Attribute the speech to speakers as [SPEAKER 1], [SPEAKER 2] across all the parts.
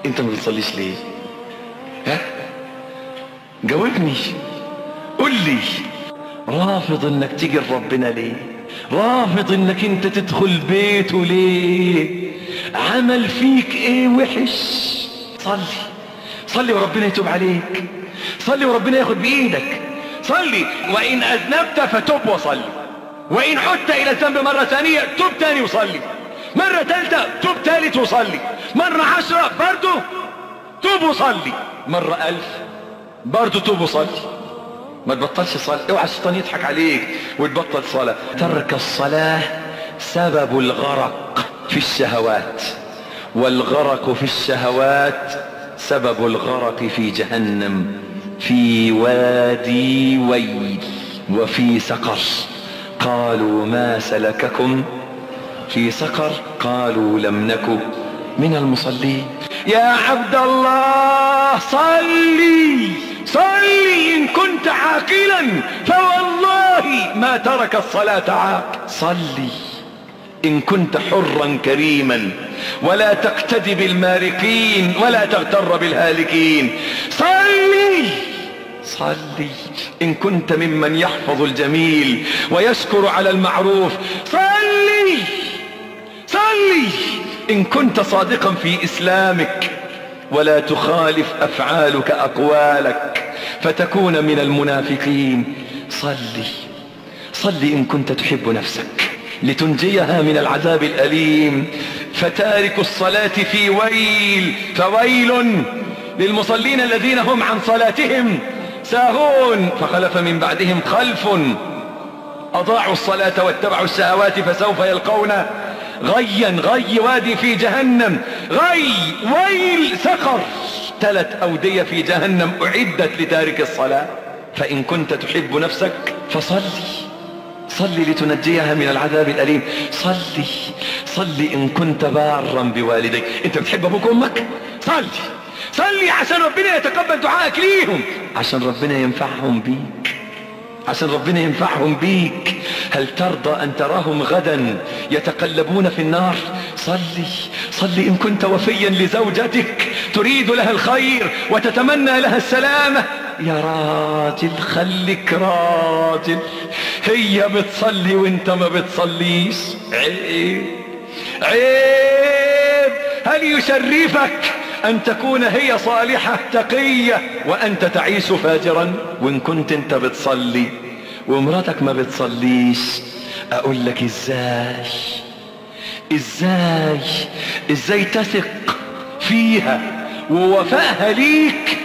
[SPEAKER 1] انت ما بتصليش ليه؟ ها؟ جاوبني، قل لي. رافض انك تيجي لربنا ليه؟ رافض انك انت تدخل بيته ليه؟ عمل فيك ايه وحش؟ صلي، صلي وربنا يتوب عليك، صلي وربنا ياخد بايدك، صلي. وان اذنبت فتب وصلي، وان عدت الى الذنب مرة ثانية تب تاني وصلي، مرة ثالثة تب ثالث وصلي، مرة 10 برضو تب وصلي، مرة 1000 برضو تب وصلي. ما تبطلش صلاة، اوعى الشيطان يضحك عليك وتبطل صلاة. ترك الصلاة سبب الغرق في الشهوات، والغرق في الشهوات سبب الغرق في جهنم، في وادي ويل وفي سقر. قالوا ما سلككم في سقر؟ قالوا لم نك من المصلين. يا عبد الله صلي، صلي إن كنت عاقلا، فوالله ما ترك الصلاة عاق. صلي إن كنت حرا كريما، ولا تقتدي بالمارقين ولا تغتر بالهالكين. صلي، صلي إن كنت ممن يحفظ الجميل ويشكر على المعروف. صلي، صلي إن كنت صادقا في إسلامك، ولا تخالف أفعالك أقوالك فتكون من المنافقين. صلي، صلي إن كنت تحب نفسك لتنجيها من العذاب الأليم. فتارك الصلاة في ويل، فويل للمصلين الذين هم عن صلاتهم ساهون. فخلف من بعدهم خلف أضاعوا الصلاة واتبعوا الشهوات فسوف يلقون غيا. غي وادي في جهنم، غي ويل سقر، 3 أودية في جهنم أعدت لتارك الصلاة. فإن كنت تحب نفسك فصلي، صلي لتنجيها من العذاب الأليم. صلي، صلي إن كنت بارا بوالديك. انت بتحب أبوك وأمك؟ صلي، صلي عشان ربنا يتقبل دعائك ليهم، عشان ربنا ينفعهم بيك، عشان ربنا ينفعهم بيك. هل ترضى أن تراهم غدا يتقلبون في النار؟ صلي، صلي إن كنت وفيا لزوجتك تريد لها الخير وتتمنى لها السلامة. يا راجل خليك راجل، هي بتصلي وانت ما بتصليش، عيب، عيب. هل يشرفك أن تكون هي صالحة تقية وأنت تعيش فاجرا؟ وإن كنت أنت بتصلي ومراتك ما بتصليش، أقول لك إزاي تثق فيها ووفائها ليك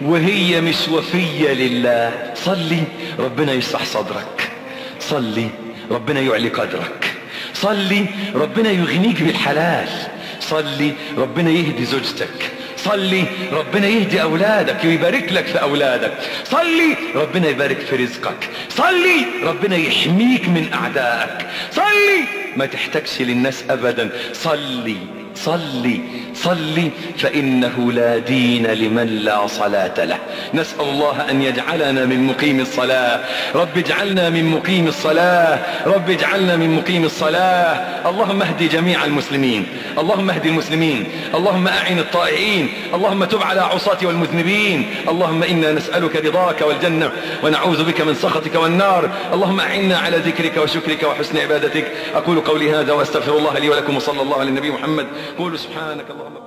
[SPEAKER 1] وهي مش وفية لله؟ صلي ربنا يشرح صدرك، صلي ربنا يعلي قدرك، صلي ربنا يغنيك بالحلال، صلي ربنا يهدي زوجتك، صلي ربنا يهدي أولادك ويبارك لك في أولادك، صلي ربنا يبارك في رزقك، صلي ربنا يحميك من أعدائك، صلي ما تحتاجش للناس أبدا. صلي، صلي، صلي، فإنه لا دين لمن لا صلاة له. نسأل الله أن يجعلنا من مقيم الصلاة. رب اجعلنا من مقيم الصلاة، رب اجعلنا من مقيم الصلاة. اللهم اهدي جميع المسلمين، اللهم اهدي المسلمين، اللهم أعن الطائعين، اللهم تب على عصاة والمذنبين. اللهم إنا نسألك رضاك والجنة ونعوذ بك من سخطك والنار. اللهم أعنا على ذكرك وشكرك وحسن عبادتك. أقول قولي هذا وأستغفر الله لي ولكم، وصلى الله على النبي محمد. قولوا سبحانك اللهم